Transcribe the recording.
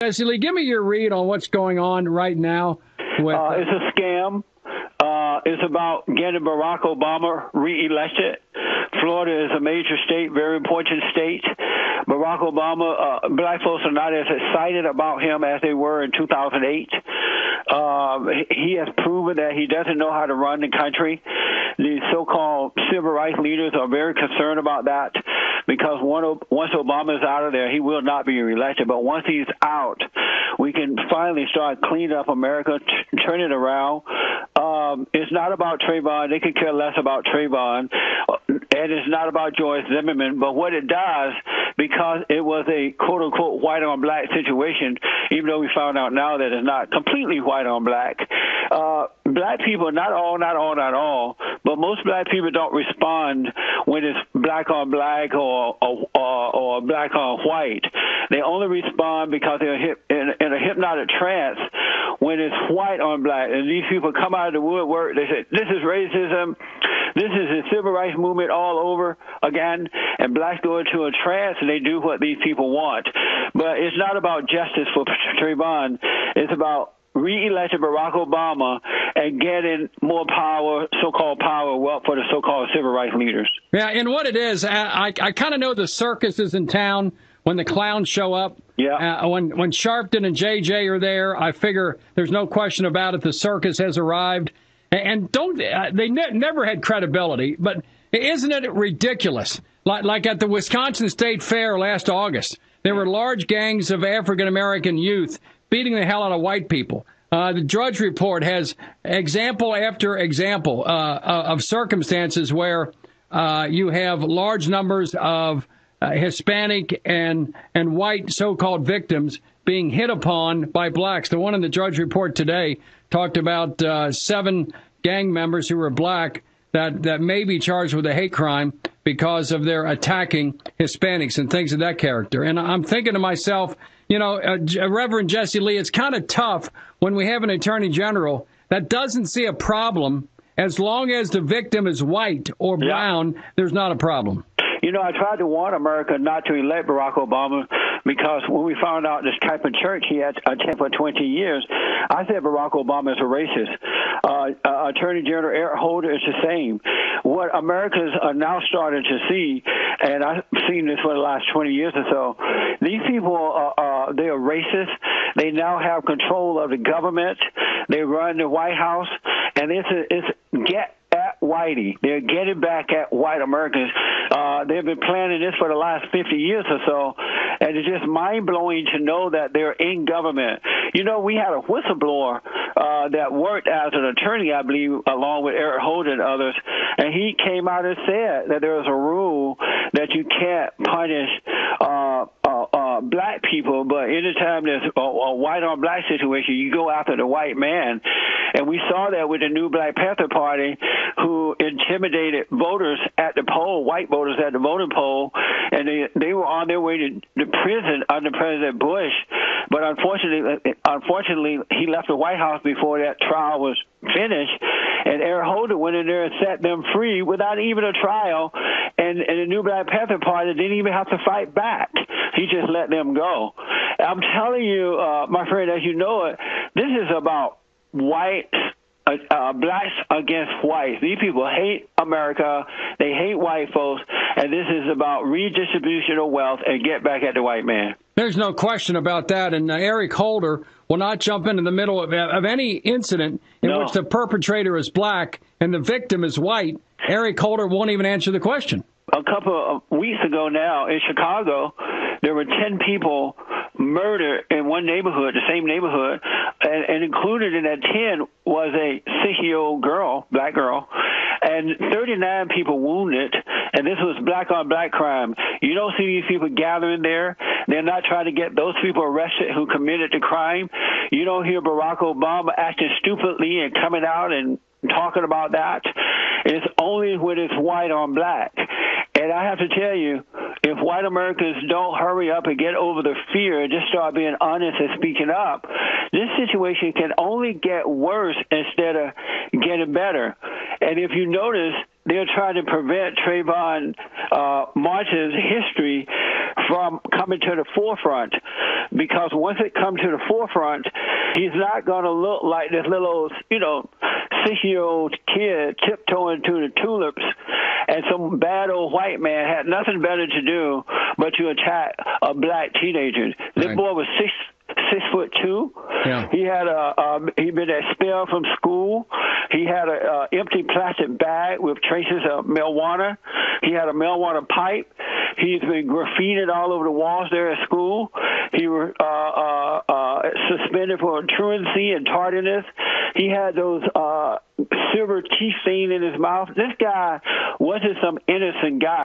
Jesse Lee, give me your read on what's going on right now. With, it's a scam. It's about getting Barack Obama reelected. Florida is a major state, very important state. Barack Obama, black folks are not as excited about him as they were in 2008. He has proven that he doesn't know how to run the country. The so-called civil rights leaders are very concerned about that because once Obama is out of there, he will not be reelected. But once he's out, we can finally start cleaning up America, turn it around. It's not about Trayvon. They could care less about Trayvon. And it's not about George Zimmerman. But what it does, because it was a quote-unquote white-on-black situation, even though we found out now that it's not completely white-on-black, black people, not all, but most black people don't respond when it's black-on-black or black-on-white. They only respond because they're in a hypnotic trance when it's white-on-black. And these people come out of the woodwork. They say, this is racism. This is the civil rights movement all over again. And blacks go into a trance and they do what these people want. But it's not about justice for Trayvon. It's about re-electing Barack Obama and getting more power, so-called power, wealth for the so-called civil rights leaders. Yeah, and what it is, I kind of know the circus is in town when the clowns show up. Yeah. When Sharpton and JJ are there, I figure there's no question about it. The circus has arrived. And they never had credibility, but isn't it ridiculous? Like at the Wisconsin State Fair last August, there were large gangs of African-American youth beating the hell out of white people. The Drudge Report has example after example of circumstances where you have large numbers of Hispanic and white so-called victims being hit upon by blacks. The one in the Drudge Report today talked about 7 gang members who were black that may be charged with a hate crime because of their attacking Hispanics and things of that character. And I'm thinking to myself, Reverend Jesse Lee, it's kind of tough when we have an attorney general that doesn't see a problem as long as the victim is white or brown. Yeah. There's not a problem. I tried to warn America not to elect Barack Obama because when we found out this type of church he had attended for 20 years, I said Barack Obama is a racist. Attorney General Eric Holder is the same. What Americans are now starting to see, and I've seen this for the last 20 years or so, these people they are racist. They now have control of the government. They run the White House, and it's get at Whitey. They're getting back at white Americans. They've been planning this for the last 50 years or so, and it's just mind-blowing to know that they're in government. We had a whistleblower that worked as an attorney, I believe, along with Eric Holder and others, and he came out and said that there was a rule that you can't punish black people, but anytime there's a white-on-black situation, you go after the white man. And we saw that with the new Black Panther Party, who intimidated voters at the poll, white voters at the voting poll, and they were on their way to prison under President Bush. But unfortunately, he left the White House before that trial was finished, and Eric Holder went in there and set them free without even a trial, and the new Black Panther Party didn't even have to fight back. He just let them go. I'm telling you, my friend, as you know it, this is about whites, blacks against whites. These people hate America. They hate white folks. And this is about redistribution of wealth and get back at the white man. There's no question about that. And Eric Holder will not jump into the middle of any incident in which the perpetrator is black and the victim is white. Eric Holder won't even answer the question. A couple of weeks ago now in Chicago, there were 10 people murdered in one neighborhood, the same neighborhood, and included in that 10 was a 6-year-old girl, black girl, and 39 people wounded, and this was black-on-black crime. You don't see these people gathering there. They're not trying to get those people arrested who committed the crime. You don't hear Barack Obama acting stupidly and coming out and talking about that. It's only when it's white on black. And I have to tell you, if white Americans don't hurry up and get over the fear and just start being honest and speaking up, this situation can only get worse instead of getting better. And if you notice, they're trying to prevent Trayvon Martin's history from coming to the forefront. because once it comes to the forefront, he's not going to look like this little, 6-year-old kid tiptoeing to the tulips, and some bad old white man had nothing better to do but to attack a black teenager. This boy was 6'2". Yeah. He had he'd been expelled from school. He had a empty plastic bag with traces of marijuana. He had a marijuana pipe. He's been graffitied all over the walls there at school. He was suspended for truancy and tardiness. He had those silver teeth stain in his mouth. This guy wasn't some innocent guy.